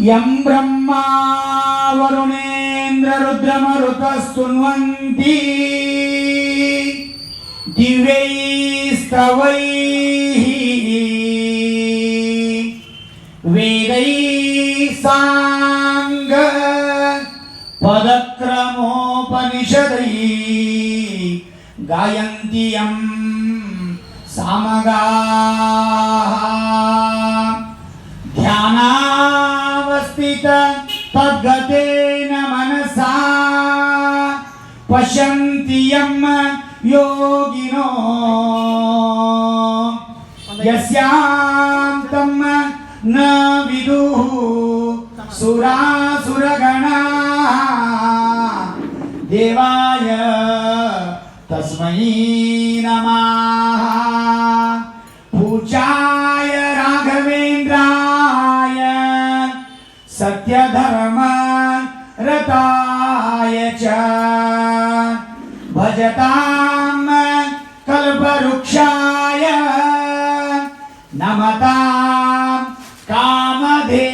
M ಬ್ರಹ್ಮ ವರುಣೇಂದ್ರ ರುದ್ರಮರುತಸ್ತುನ್ವಂತಿ ದಿವ್ಯೈಸ್ತವೈಃ ವೇದೈಃ ಸಾಂಗ ಪದಕ್ರಮೋಪನಿಷದೈಃ ಗಾಯಂತಿ M ಸಾಮಗಾಃ ಧ್ಯಾನಾವಸ್ಥಿತ ತದ್ಗತೇನ ಮನಸಾ ಪಶ್ಯಂತಿ M ಯೋಗಿನೋ ಯಸ್ಯಾಂ ತಂ ನ ವಿದುಃ ಸುರಾಸುರಗಣಾಃ ದೇವಾಯ ತಸ್ಮೈ ನಮಃ ಪೂಜ್ಯಾಯ ರಾಘವೇಂದ್ರಾಯ ಸತ್ಯಧರ್ಮ ರತಾಯ ಚ ಭಜತಾಂ ಕಲ್ಪವೃಕ್ಷಾಯ ನಮತಾಂ ಕಾಮಧೇನವೇ.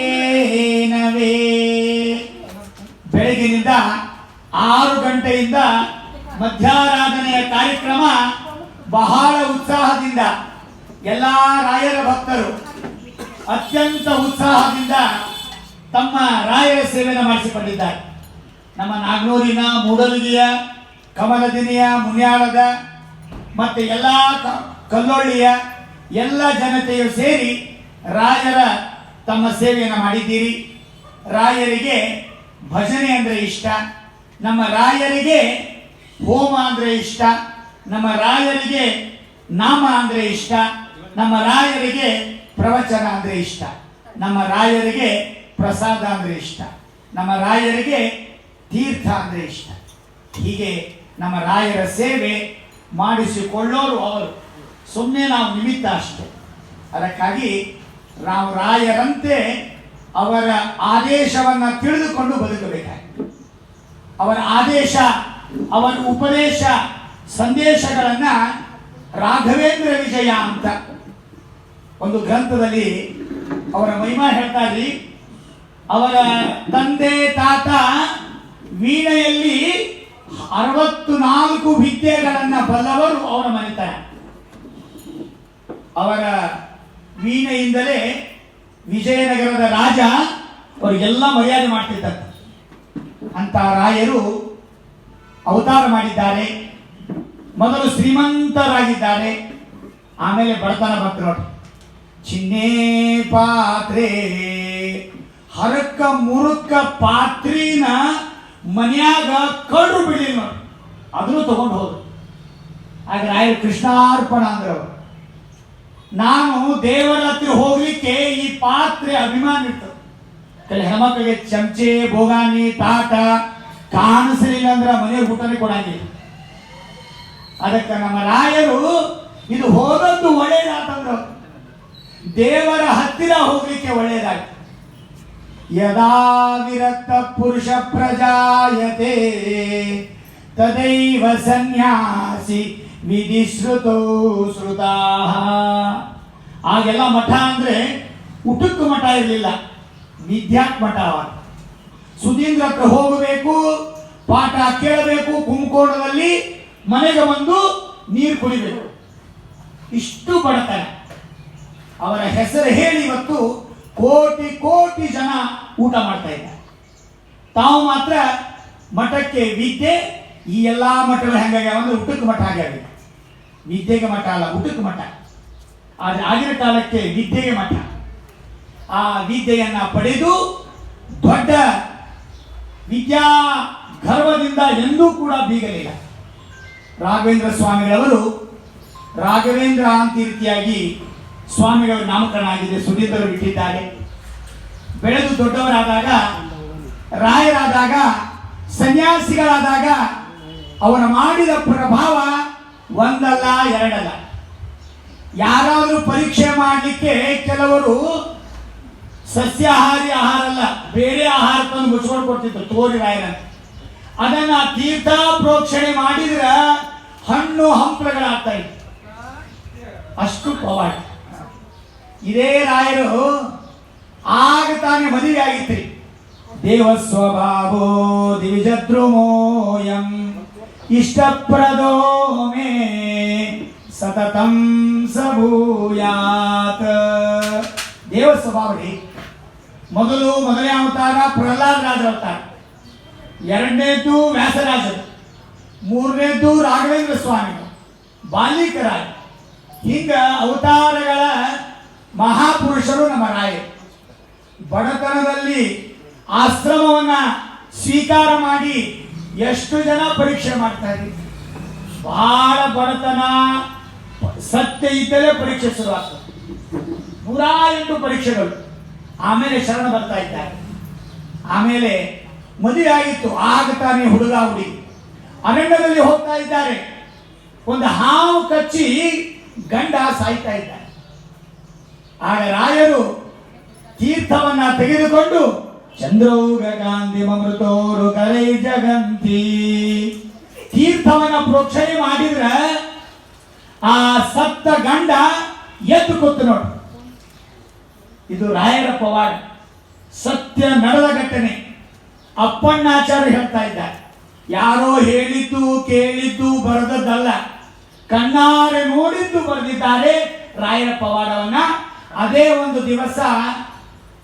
ಬೆಳಗಿನಿಂದ 6 ಗಂಟೆಯಿಂದ ಮಧ್ಯಾರಾಧನೆಯ ಕಾರ್ಯಕ್ರಮ ಬಹಳ ಉತ್ಸಾಹದಿಂದ ಎಲ್ಲ ರಾಯರ ಭಕ್ತರು ಅತ್ಯಂತ ಉತ್ಸಾಹದಿಂದ ತಮ್ಮ ರಾಯರ ಸೇವೆಯನ್ನು ಮಾಡಿಸಿಕೊಂಡಿದ್ದಾರೆ. ನಮ್ಮ ನಾಗನೂರಿನ, ಮೂಡಲಗಿಯ, ಕಮಲದಿನಿಯ, ಮುನ್ಯಾಳದ ಮತ್ತು ಎಲ್ಲ ಕಲ್ಲೊಳ್ಳಿಯ ಎಲ್ಲ ಜನತೆಯು ಸೇರಿ ರಾಯರ ತಮ್ಮ ಸೇವೆಯನ್ನು ಮಾಡಿದ್ದೀರಿ. ರಾಯರಿಗೆ ಭಜನೆ ಅಂದರೆ ಇಷ್ಟ, ನಮ್ಮ ರಾಯರಿಗೆ ಹೋಮ ಅಂದರೆ ಇಷ್ಟ, ನಮ್ಮ ರಾಯರಿಗೆ ನಾಮ ಅಂದರೆ ಇಷ್ಟ, ನಮ್ಮ ರಾಯರಿಗೆ ಪ್ರವಚನ ಅಂದರೆ ಇಷ್ಟ, ನಮ್ಮ ರಾಯರಿಗೆ ಪ್ರಸಾದ ಅಂದರೆ ಇಷ್ಟ, ನಮ್ಮ ರಾಯರಿಗೆ ತೀರ್ಥ ಅಂದರೆ ಇಷ್ಟ. ಹೀಗೆ ನಮ್ಮ ರಾಯರ ಸೇವೆ ಮಾಡಿಸಿಕೊಳ್ಳೋರು ಅವರು, ಸುಮ್ಮನೆ ನಾವು ನಿಮಿತ್ತ ಅಷ್ಟೇ. ಅದಕ್ಕಾಗಿ ನಾವು ರಾಯರಂತೆ ಅವರ ಆದೇಶವನ್ನು ತಿಳಿದುಕೊಂಡು ಬದುಕಬೇಕಾಗಿದೆ. ಅವರ ಆದೇಶ, ಅವರ ಉಪದೇಶ, ಸಂದೇಶಗಳನ್ನು ರಾಘವೇಂದ್ರ ವಿಜಯ ಅಂತ ಒಂದು ಗ್ರಂಥದಲ್ಲಿ ಅವರ ಮಹಿಮಾ ಹೇಳ್ತಾರೆ. ಅವರ ತಂದೆ ತಾತ ವೀಣೆಯಲ್ಲಿ 64 ವಿದ್ಯೆಗಳನ್ನು ಬಲ್ಲವರು ಅವರ ಮನೆತನ. ಅವರ ವೀಣೆಯಿಂದಲೇ ವಿಜಯನಗರದ ರಾಜ ಅವರಿಗೆಲ್ಲ ಮರ್ಯಾದೆ ಮಾಡ್ತಿದ್ದಾರೆ. ಅಂತ ರಾಯರು ಅವತಾರ ಮಾಡಿದ್ದಾರೆ. ಮೊದಲು ಶ್ರೀಮಂತರಾಗಿದ್ದಾರೆ, ಆಮೇಲೆ ಬಡತನ ಬಂತು ನೋಡಿ. ಚಿನ್ನೆ ಪಾತ್ರೆ ಹರಕ್ಕ ಮುರುಕ್ಕ ಪಾತ್ರಿನ ಮನ್ಯಾಗ ಕಳ್ರು ಬಿಡಲಿ ನೋಡಿ, ಅದನ್ನು ತಗೊಂಡು ಹೋದ್ರು. ಆಗ ರಾಯರು ಕೃಷ್ಣಾರ್ಪಣ ಅಂದ್ರೆ ಅವರು, ನಾನು ದೇವರ ಹತ್ರ ಹೋಗ್ಲಿಕ್ಕೆ ಈ ಪಾತ್ರೆ ಅಭಿಮಾನ ಇರ್ತದೆ. ಕೆಲ ಹೆಣ್ಮಕ್ಳಿಗೆ ಚಮಚೆ, ಬೋಗಾನಿ, ತಾಟ ಕಾಣಿಸಲಿಲ್ಲ ಅಂದ್ರೆ ಮನೆಯ ಊಟನೇ ಕೊಡಂಗಿಲ್ಲ. ಅದಕ್ಕೆ ನಮ್ಮ ರಾಯರು ಇದು ಹೋದದ್ದು ಒಳ್ಳೆಯದಾತಂದ್ರು, ದೇವರ ಹತ್ತಿರ ಹೋಗ್ಲಿಕ್ಕೆ ಒಳ್ಳೆಯದಾಗ್ತದೆ. ಯದಾ ವಿರಕ್ತ ಪುರುಷ ಪ್ರಜಾಯತೆ ತದೈವ ಸನ್ಯಾಸಿ ವಿಧಿಶ್ರುತೋ ಶ್ರುತಾ. ಆಗೆಲ್ಲ ಮಠ ಅಂದ್ರೆ ಊಟಕ್ಕೆ ಮಠ ಇರಲಿಲ್ಲ, ವಿದ್ಯಾಕ್ ಮಠ. ಸುಧೀಂದ್ರ ಹತ್ರ ಹೋಗಬೇಕು, ಪಾಠ ಕೇಳಬೇಕು, ಕುಂಭಕೋಣದಲ್ಲಿ ಮನೆಗೆ ಬಂದು ನೀರು ಕುಡಿಬೇಕು. ಇಷ್ಟು ಬಡತನ. ಅವರ ಹೆಸರು ಹೇಳಿ ಇವತ್ತು ಕೋಟಿ ಕೋಟಿ ಜನ ಊಟ ಮಾಡ್ತಾ ಇದ್ದಾರೆ. ತಾವು ಮಾತ್ರ ಮಠಕ್ಕೆ ವಿದ್ಯೆ, ಈ ಎಲ್ಲ ಮಠಗಳು ಹೆಂಗಾಗ್ಯಾವ ಅಂದ್ರೆ ಊಟಕ್ಕೆ ಮಠ ಆಗ್ಯಾವ. ವಿದ್ಯೆಗೆ ಮಠ ಅಲ್ಲ, ಊಟಕ್ಕೆ ಮಠ. ಆದರೆ ಆಗಿನ ಕಾಲಕ್ಕೆ ವಿದ್ಯೆಗೆ ಮಠ. ಆ ವಿದ್ಯೆಯನ್ನ ಪಡೆದು ದೊಡ್ಡ ವಿದ್ಯಾ ಗರ್ವದಿಂದ ಎಂದೂ ಕೂಡ ಬೀಗಲಿಲ್ಲ. ರಾಘವೇಂದ್ರ ಸ್ವಾಮಿಗಳವರು ರಾಘವೇಂದ್ರ ಅಂತ ರೀತಿಯಾಗಿ ಸ್ವಾಮಿಗಳ ನಾಮಕರಣ ಆಗಿದೆ. ಸುಧೀಂದ್ರರು ಬಿಟ್ಟಿದ್ದಾರೆ. ಬೆಳೆದು ದೊಡ್ಡವರಾದಾಗ, ರಾಯರಾದಾಗ, ಸನ್ಯಾಸಿಗಳಾದಾಗ ಅವರ ಮಾಡಿದ ಪ್ರಭಾವ ಒಂದಲ್ಲ ಎರಡಲ್ಲ. ಯಾರಾದರೂ ಪರೀಕ್ಷೆ ಮಾಡಲಿಕ್ಕೆ ಕೆಲವರು ಸಸ್ಯಾಹಾರಿ ಆಹಾರ ಅಲ್ಲ, ಬೇರೆ ಆಹಾರ ತಂದು ಮುಚ್ಕೊಂಡು ಕೊಡ್ತಿತ್ತು ತೋರಿ ರಾಯರಂತ. ಅದನ್ನ ತೀರ್ಥ ಪ್ರೋಕ್ಷಣೆ ಮಾಡಿದ್ರೆ ಹಣ್ಣು ಹಂಪಲುಗಳಾಗ್ತಾ ಇತ್ತು. ಅಷ್ಟು ಪವಾಡ. ಇದೇ ರಾಯರು ಆಗ ತಾನೇ ಮದುವೆ ಆಗಿತ್ರಿ. ದೇವ ಸ್ವಭಾವೋ ದಿವಿಜದ್ರುಮೋಯಂ ಇಷ್ಟಪ್ರದೋ ಮೇ ಸತತಂ ಸಭೂಯಾತ್. ದೇವ ಸ್ವಭಾವ ರೀ. ಮೊದಲನೇ ಅವತಾರ ಪ್ರಹ್ಲಾದ ರಾಜ ಅವತಾರ, ಎರಡನೇದು ವ್ಯಾಸರಾಜರು, ಮೂರನೇದು ರಾಘವೇಂದ್ರ ಸ್ವಾಮಿ, ಬಾಲಿಕರಾಜ. ಹಿಂಗ ಅವತಾರಗಳ ಮಹಾಪುರುಷರು ನಮ್ಮ ರಾಯರು. ಬಡತನದಲ್ಲಿ ಆಶ್ರಮವನ್ನ ಸ್ವೀಕಾರ ಮಾಡಿ ಎಷ್ಟು ಜನ ಪರೀಕ್ಷೆ ಮಾಡ್ತಾರೆ. ಬಹಳ ಬಡತನ ಸತ್ಯ ಇದ್ದರೆ ಪರೀಕ್ಷೆ ಶುರುವಾಗ್ತದೆ. 108 ಪರೀಕ್ಷೆಗಳು. ಆಮೇಲೆ ಶರಣ ಬರ್ತಾ ಇದ್ದಾರೆ. ಆಮೇಲೆ ಮದುವೆ ಆಗಿತ್ತು. ಆಗ ತಾನೇ ಹುಡುಗ ಹುಡುಗಿ ಅರಣ್ಯದಲ್ಲಿ ಹೋಗ್ತಾ ಇದ್ದಾರೆ. ಒಂದು ಹಾವು ಕಚ್ಚಿ ಗಂಡ ಸಾಯ್ತಾ ಇದ್ದಾರೆ. ಆಗ ರಾಯರು ತೀರ್ಥವನ್ನ ತೆಗೆದುಕೊಂಡು ಚಂದ್ರೌಗ ಗಾಂಧಿ ಮಮೃತೋರು ಕರೈ ಜಗಂತಿ ತೀರ್ಥವನ್ನ ಪ್ರೋಕ್ಷಣೆ ಮಾಡಿದ್ರ ಆ ಸತ್ತ ಗಂಡ ಎದ್ದು ಕೂತು ನೋಡು. ಇದು ರಾಯರ ಪವಾಡ, ಸತ್ಯ ನಡೆದ ಘಟನೆ. ಅಪ್ಪಣ್ಣಾಚಾರ್ಯ ಹೇಳ್ತಾ ಇದ್ದಾರೆ, ಯಾರೋ ಹೇಳಿದ್ದು ಕೇಳಿದ್ದು ಬರೆದದ್ದಲ್ಲ, ಕಣ್ಣಾರೆ ನೋಡಿದ್ದು ಬರೆದಿದ್ದಾರೆ ರಾಯರ ಪವಾಡವನ್ನ. ಅದೇ ಒಂದು ದಿವಸ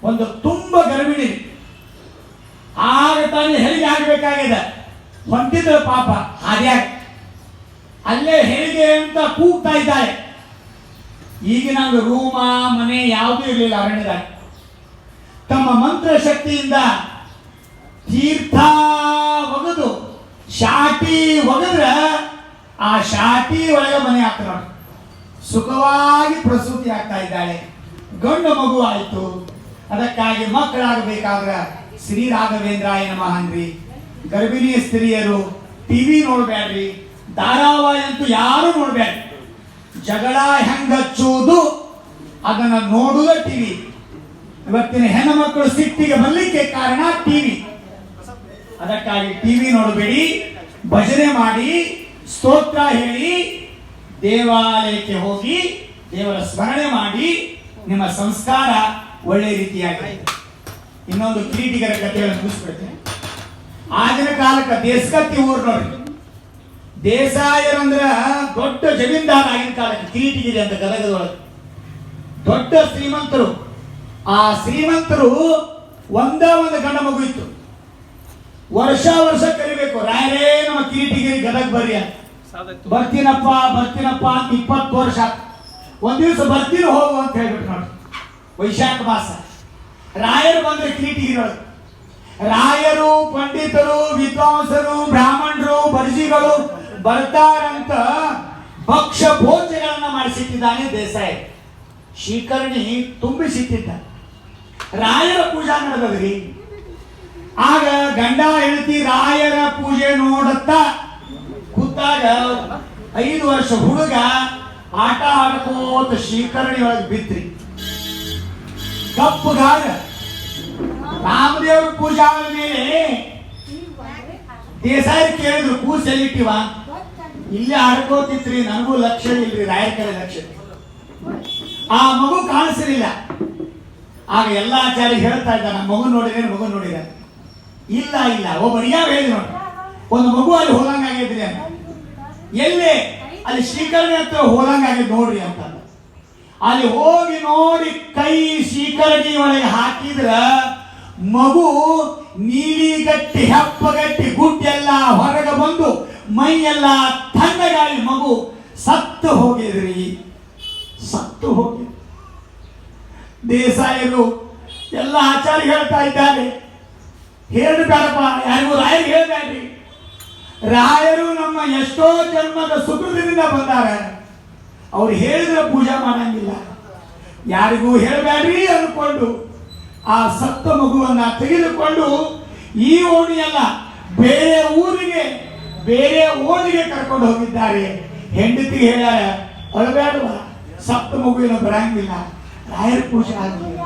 ಒಂದು ತುಂಬ ಗರ್ಭಿಣಿ, ಆಗ ತಾನೇ ಹೆರಿಗೆ ಆಗಬೇಕಾಗಿದೆ. ಹೊಂಟಿದ್ರು ಪಾಪ ಹಾದ್ಯಾಗ, ಅಲ್ಲೇ ಹೆರಿಗೆ ಅಂತ ಕೂಗ್ತಾ ಇದ್ದಾರೆ. ಈಗಿನ ರೂಮ ಮನೆ ಯಾವುದೂ ಇರಲಿಲ್ಲ ಅರಣ್ಯದಾಗ. ತಮ್ಮ ಮಂತ್ರ ಶಕ್ತಿಯಿಂದ ತೀರ್ಥ ಒಗೆದು ಶಾಟಿ ಒಗೆದ್ರ ಆ ಶಾಟಿ ಒಳಗೆ ಮನೆ ಆಗ್ತಾ ನೋಡಿ. ಸುಖವಾಗಿ ಪ್ರಸೂತಿ ಆಗ್ತಾ ಇದ್ದಾಳೆ. ಗಂಡು ಮಗು ಆಯಿತು. ಅದಕ್ಕಾಗಿ ಮಕ್ಕಳಾಗಬೇಕಾದ್ರೆ ಶ್ರೀ ರಾಘವೇಂದ್ರಾಯ ನಮಃ ಅಂದ್ರಿ. ಗರ್ಭಿಣಿ ಸ್ತ್ರೀಯರು ಟಿವಿ ನೋಡ್ಬೇಡ್ರಿ, ಧಾರಾವಾಹಿ ಅಂತೂ ಯಾರು ನೋಡ್ಬೇಡ್ರಿ. ಜಗಳ ಹೆಂಗಚ್ಚುವುದು ಅದನ್ನ ನೋಡುವ ಟಿವಿ. ಇವತ್ತಿನ ಹೆಣ್ಣು ಮಕ್ಕಳು ಸಿಟ್ಟಿಗೆ ಬರ್ಲಿಕ್ಕೆ ಕಾರಣ ಟಿವಿ. ಅದಕ್ಕಾಗಿ ಟಿವಿ ನೋಡಬೇಡಿ, ಭಜನೆ ಮಾಡಿ, ಸ್ತೋತ್ರ ಹೇಳಿ, ದೇವಾಲಯಕ್ಕೆ ಹೋಗಿ ದೇವರ ಸ್ಮರಣೆ ಮಾಡಿ, ನಿಮ್ಮ ಸಂಸ್ಕಾರ ಒಳ್ಳೆ ರೀತಿಯಾಗಿ. ಇನ್ನೊಂದು ಕಿರೀಟಿಗರ ಕಥೆಯನ್ನು ಮುಗಿಸ್ಬಿಡ್ತೇನೆ. ಆಗಿನ ಕಾಲಕ್ಕೆ ದೇಶಕತ್ತಿ ಊರು ನೋಡಿ, ದೇಸಾಯರಂದ್ರ ದೊಡ್ಡ ಜಮೀನ್ದಾರ. ಆಗಿನ ಕಾಲಕ್ಕೆ ಕಿರೀಟಿಗಿರಿ ಅಂತ ಗದಗದೊಳಗೆ ದೊಡ್ಡ ಶ್ರೀಮಂತರು. ಆ ಶ್ರೀಮಂತರು ಒಂದು ಗಂಡ ಮಗು ಇತ್ತು. ವರ್ಷ ಕರಿಬೇಕು, ರಾಯರೇ ನಮ್ಮ ಕಿರೀಟಿಗಿರಿ ಗದಗ ಬರ್ರಿ ಅಂತ. ಬರ್ತೀನಪ್ಪ ಅಂತ 20 ವರ್ಷ. ಒಂದ್ ದಿವಸ ಬರ್ತೀನಿ ಹೋಗು ಅಂತ ಹೇಳ್ಬಿಟ್ಟು ನೋಡಿ. ವೈಶಾಖ ಮಾಸ ರಾಯರು ಬಂದ್ರೆ ಕಿರೀಟಿಗಿರಿ ಒಳಗೆ. ರಾಯರು, ಪಂಡಿತರು, ವಿದ್ವಾಂಸರು, ಬ್ರಾಹ್ಮಣರು, ಬರ್ಜಿಗಳು ಬರ್ತಾರಂತ ಭಕ್ಷ ಭೋಜಗಳನ್ನ ಮಾಡಿಸಿಟ್ಟಿದ್ದಾನೆ ದೇಸಾಯಿ. ಶೀಕರ್ಣಿ ತುಂಬಿಸಿಟ್ಟಿದ್ದ. ರಾಯರ ಪೂಜಾ ನಡೆದದ್ರಿ. ಆಗ ಗಂಡ ಹೆಂಡತಿ ರಾಯರ ಪೂಜೆ ನೋಡುತ್ತಾ ಕೂತಾಗ 5 ವರ್ಷ ಹುಡುಗ ಆಟ ಆಡ್ಕೋತ ಶೀಕರ್ಣಿ ಒಳಗೆ ಬಿತ್ರಿ. ಕಪ್ಪುಗಾರ ರಾಮದೇವ್ರ ಪೂಜಾ ಮೇಲೆ ದೇಸಾಯಿ ಕೇಳಿದ್ರು, ಕೂಸು ಎಲ್ಲಿಟ್ಟಿವ? ಇಲ್ಲೇ ಆಡ್ಕೋತಿತ್ರಿ, ನನಗೂ ಲಕ್ಷ್ಯ ಇಲ್ರಿ, ರಾಯರ ಕಡೆ ಲಕ್ಷ್ಯ. ಆ ಮಗು ಕಾಣಿಸಲಿಲ್ಲ. ಆಗ ಎಲ್ಲ ಆಚಾರ್ಯ ಹೇಳ್ತಾ ಇದ್ದ, ನಮ್ಮ ಮಗು ನೋಡಿದ. ಇಲ್ಲ ಒಬ್ಬರು ಯಾವ ಹೇಳಿ ನೋಡಿ, ಒಂದು ಮಗು ಅಲ್ಲಿ ಹೋದಂಗಾಗೈತ್ರಿ ಅಂತ. ಎಲ್ಲೇ? ಅಲ್ಲಿ ಶ್ರೀಕರಣಿ ಹತ್ರ ಹೋದಂಗಾಗೈತಿ ನೋಡ್ರಿ ಅಂತ. ಅಲ್ಲಿ ಹೋಗಿ ನೋಡಿ ಕೈ ಶ್ರೀಕರಣಿ ಒಳಗೆ ಹಾಕಿದ್ರ ಮಗು ನೀಲಿಗಟ್ಟಿ ಹೆಪ್ಪಗಟ್ಟಿ ಗುಡ್ಡೆಲ್ಲ ಹೊರಗೆ ಬಂದು ಮೈಯೆಲ್ಲ ತಣ್ಣಗಾಗಿ ಮಗು ಸತ್ತು ಹೋಗಿದ್ರಿ. ದೇಸಾಯರು ಎಲ್ಲ ಆಚಾರ್ಯ ಹೇಳ್ತಾ ಇದ್ದಾರೆ, ಹೇಳ್ಬೇಡಪ್ಪ ಯಾರಿಗೂ, ರಾಯರು ಹೇಳ್ಬೇಡ್ರಿ. ರಾಯರು ನಮ್ಮ ಎಷ್ಟೋ ಜನ್ಮದ ಸುಕೃತದಿಂದ ಬಂದಾರ. ಅವ್ರು ಹೇಳಿದ್ರೆ ಪೂಜೆ ಮಾಡಂಗಿಲ್ಲ. ಯಾರಿಗೂ ಹೇಳಬೇಡ್ರಿ ಅಂದ್ಕೊಂಡು ಆ ಸತ್ತ ಮಗುವನ್ನ ತೆಗೆದುಕೊಂಡು ಈ ಓಣಿಯಲ್ಲ ಬೇರೆ ಓಣಿಗೆ ಕರ್ಕೊಂಡು ಹೋಗಿದ್ದಾರೆ. ಹೆಂಡತಿಗೆ ಹೇಳ್ಯಾರ, ಅಳಬೇಡುವ, ಸತ್ತ ಮಗುವಿನ ಬರಂಗಿಲ್ಲ, ರಾಯರ ಪೂಜೆ ಆಗಲಿಲ್ಲ.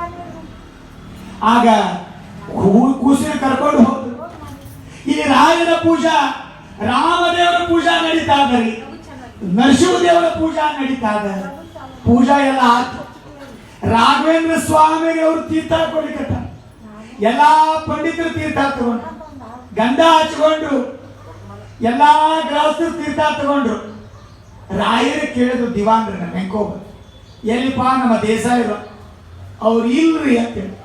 ಆಗ ಕೂಸಿನ ಕರ್ಕೊಂಡು ಹೋದ್ರು. ಇಲ್ಲಿ ರಾಯರ ಪೂಜಾ, ರಾಮದೇವರ ಪೂಜಾ ನಡೀತಾ ಇದ್ದಾರೆ, ನರಸಿಂಹದೇವರ ಪೂಜಾ ನಡೀತಾ ಇದೆ. ಪೂಜಾ ಎಲ್ಲ ಆಯ್ತು. ರಾಘವೇಂದ್ರ ಸ್ವಾಮಿಗಳವರು ತೀರ್ಥ ಕೊಡ್ಲಿಕ್ಕತ್ತ. ಎಲ್ಲಾ ಪಂಡಿತರು ತೀರ್ಥ ತಗೊಂಡ್ರು, ಗಂಧ ಹಚ್ಕೊಂಡ್ರು, ಎಲ್ಲಾ ಗೃಹಸ್ಥರು ತೀರ್ಥ ತಗೊಂಡ್ರು. ರಾಯರು ಕೇಳಿದ್ರು ದಿವಾನ್ರನ್ನ ವೆಂಕೋಬ, ಎಲ್ಲಿಪ್ಪ ನಮ್ಮ ದೇಸಾಯರು? ಅವ್ರು ಇಲ್ರಿ ಅಂತ ಹೇಳಿ,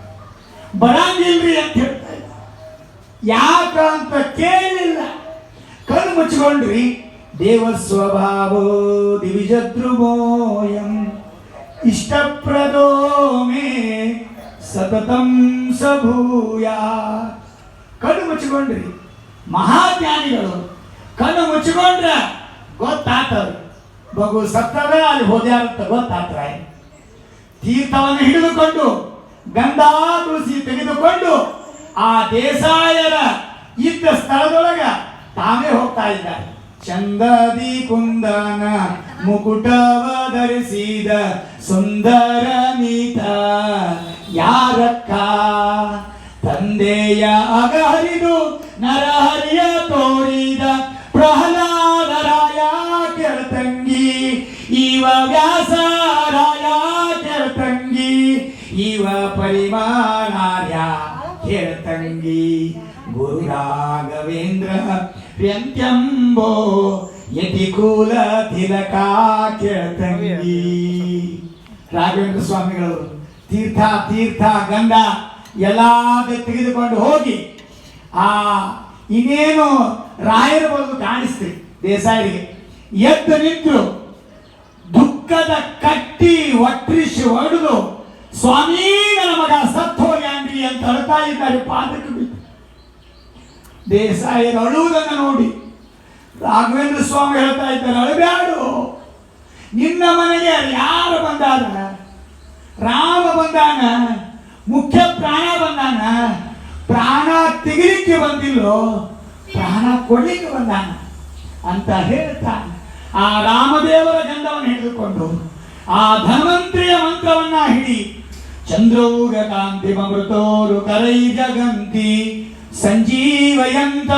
ಬರಂಗಿಲ್ರಿ ಅಂತ ಹೇಳ್ತಾ ಇದ್ದ. ಯಾಕ ಅಂತ ಕೇಳಿಲ್ಲ, ಕಣ್ಣು ಮುಚ್ಕೊಂಡ್ರಿ. ದೇವ ಸ್ವಭಾವೋ ದಿವಿಜದ್ರುಮೋಯಂ ಇಷ್ಟಪ್ರದೋ ಮೇ ಸತತಂ ಸಭೂಯ. ಕಣ್ಣು ಮುಚ್ಚಿಕೊಂಡ್ರಿ. ಮಹಾಜ್ಞಾನಿಗಳು ಕಣ್ಣು ಮುಚ್ಚಿಕೊಂಡ್ರ ಗೊತ್ತಾತವ್ರು, ಮಗು ಸತ್ತದ ಅಲ್ಲಿ ಹೋದ್ಯಾರಂತ ಗೊತ್ತಾತ್ರ. ತೀರ್ಥವನ್ನು ಹಿಡಿದುಕೊಂಡು ಗಂಧ ತುಳಸಿ ತೆಗೆದುಕೊಂಡು ಆ ದೇಸಾಯರ ಇದ್ದ ಸ್ಥಳದೊಳಗ ತಾವೇ ಹೋಗ್ತಾ ಇದ್ದಾರೆ. ಚಂದದಿ ಕುಂದನ ಮುಕುಟವ ಧರಿಸಿದ ಸುಂದರ ನೀತ ಯಾರಕ್ಕ, ತಂದೆಯ ಅಗಹರಿದು ನರಹರಿಯ ತೋರಿದ ಪ್ರಹ್ಲಾದರಾಯ ಕೆಳತಂಗಿ, ಇವ ವ್ಯಾಸರಾಯ ಕೆಳತಂಗಿ, ಇವ ಪರಿಮಾಣಾರ್ಯ ಕೆಳತಂಗಿ, ಗುರು ರಾಘವೇಂದ್ರ ಪ್ರಿಯಂತ್ಯಂಬೋ ಯತಿಕುಲ ತಿಲಕ ಕೆಳತಂಗಿ. ರಾಘವೇಂದ್ರ ಸ್ವಾಮಿಗಳು ತೀರ್ಥ ಗಂಧ ಎಲ್ಲಾದ ತೆಗೆದುಕೊಂಡು ಹೋಗಿ ಇನ್ನೇನು ರಾಯರ ಬಂದು ಕಾಣಿಸ್ತೀವಿ ದೇಸಾಯರಿಗೆ ಎದ್ದು ನಿಂತರು. ದುಃಖದ ಕಟ್ಟಿ ಒಟ್ಟಿಸಿ ಹೊಡೆದು, ಸ್ವಾಮಿ ನನ್ನ ಮಗ ಸತ್ತು ಹೋಗ್ಯಾನ್ರಿ ಅಂತ ಅಳ್ತಾ ಇದ್ದಾರೆ. ಪಾದಕ್ಕೆ ಬಿದ್ದು ದೇಸಾಯರು ಅಳುವುದನ್ನು ನೋಡಿ ರಾಘವೇಂದ್ರ ಸ್ವಾಮಿ ಹೇಳ್ತಾ ಇದ್ದಾರೆ, ಅಳಬ್ಯಾಡು, ನಿನ್ನ ಮನೆಗೆ ಯಾರು ಬಂದಾನ? ರಾಮ ಬಂದಾನ, ಮುಖ್ಯ ಪ್ರಾಣ ಬಂದಾನ. ಪ್ರಾಣ ತೆಗಿಲಿಕ್ಕೆ ಬಂದಿಲ್ಲೋ, ಪ್ರಾಣ ಕೊಡ್ಲಿಕ್ಕೆ ಬಂದಾನ ಅಂತ ಹೇಳ್ತಾನೆ. ಆ ರಾಮದೇವರ ಗಂಧವನ್ನು ಹಿಡಿದುಕೊಂಡು ಆ ಧನ್ವಂತ್ರಿಯ ಮಂತ್ರವನ್ನ ಹಿಡಿ. ಚಂದ್ರೌಗ ಕಾಂತಿ ಮಮೃತೋರು ಕರೈ ಜಗಂತಿ ಸಂಜೀವಯಂತಮೃತಾತ್ಮ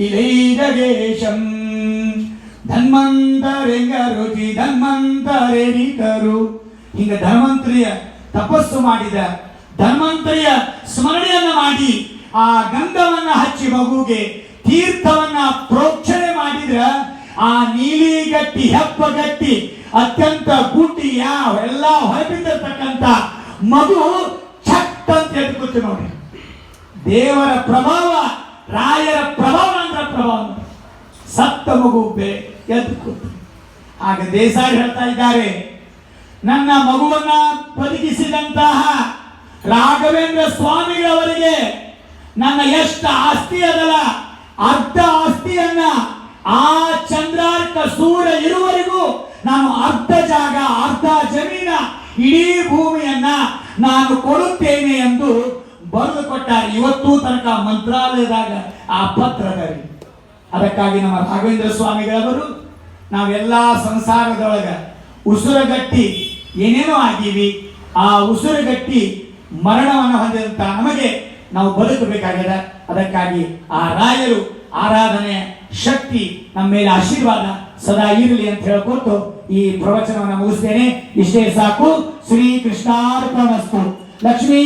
ಇಲೈಜಗೇಶಂ ಧನ್ವಂತರೆಂಗ ರುಚಿ ಧನ್ವಂತರೇರಿತರು. ಹಿಂಗ ಧನ್ವಂತರಿಯ ತಪಸ್ಸು ಮಾಡಿದ, ಧನ್ವಂತರಿಯ ಸ್ಮರಣೆಯನ್ನ ಮಾಡಿ ಆ ಗಂಧವನ್ನ ಹಚ್ಚಿ ಮಗುಗೆ ತೀರ್ಥವನ್ನ ಪ್ರೋಕ್ಷಣೆ ಮಾಡಿದ್ರ ಆ ನೀಲಿಗಟ್ಟಿ ಹೆಪ್ಪಗಟ್ಟಿ ಅತ್ಯಂತ ಗುಡ್ಡಿ ಎಲ್ಲ ಹೊರಬಿದ್ದಿರ್ತಕ್ಕಂಥ ಮಗು ಚಟ್ ಅಂತ ಎದ್ಕೂತು ನೋಡಿ. ದೇವರ ಪ್ರಭಾವ, ರಾಯರ ಪ್ರಭಾವ ಅಂದ್ರೆ ಪ್ರಭಾವ. ಸತ್ತ ಮಗು ಎದ್ದು ಕೂತು. ಆಗ ದೇಸಾಯಿ ಹೇಳ್ತಾ ಇದ್ದಾರೆ, ನನ್ನ ಮಗುವನ್ನ ಬದುಕಿಸಿದಂತಹ ರಾಘವೇಂದ್ರ ಸ್ವಾಮಿಗಳವರಿಗೆ ನನ್ನ ಎಷ್ಟು ಆಸ್ತಿ ಅದಲ್ಲ, ಅರ್ಧ ಆಸ್ತಿಯನ್ನ ಆ ಚಂದ್ರಾರ್ಕ ಸೂರ್ಯ ಇರುವವರೆಗೂ ನಾನು ಅರ್ಧ ಜಾಗ, ಅರ್ಧ ಜಮೀನ, ಇಡೀ ಭೂಮಿಯನ್ನ ನಾನು ಕೊಡುತ್ತೇನೆ ಎಂದು ಬರೆದು ಕೊಟ್ಟಾರೆ. ಇವತ್ತೂ ತನಕ ಮಂತ್ರಾಲಯದಾಗ ಆ ಪತ್ರದಲ್ಲಿ. ಅದಕ್ಕಾಗಿ ನಮ್ಮ ರಾಘವೇಂದ್ರ ಸ್ವಾಮಿಗಳವರು ನಾವೆಲ್ಲಾ ಸಂಸಾರದೊಳಗ ಉಸುರಗಟ್ಟಿ ಏನೇನೋ ಆಗೀವಿ, ಆ ಉಸುರಗಟ್ಟಿ ಮರಣವನ್ನು ಹೊಂದಿದಂತ ನಮಗೆ ನಾವು ಬದುಕಬೇಕಾಗಿದೆ. ಅದಕ್ಕಾಗಿ ಆ ರಾಯರು ಆರಾಧನೆ ಶಕ್ತಿ ನಮ್ಮ ಮೇಲೆ ಆಶೀರ್ವಾದ ಸದಾ ಇರಲಿ ಅಂತ ಹೇಳ್ಕೊಟ್ಟು ಈ ಪ್ರವಚನವನ್ನು ಮುಗಿಸ್ತೇನೆ. ಇಷ್ಟೇ ಸಾಕು. ಶ್ರೀ ಕೃಷ್ಣಾರ್ಪಣಮಸ್ತು. ಲಕ್ಷ್ಮೀ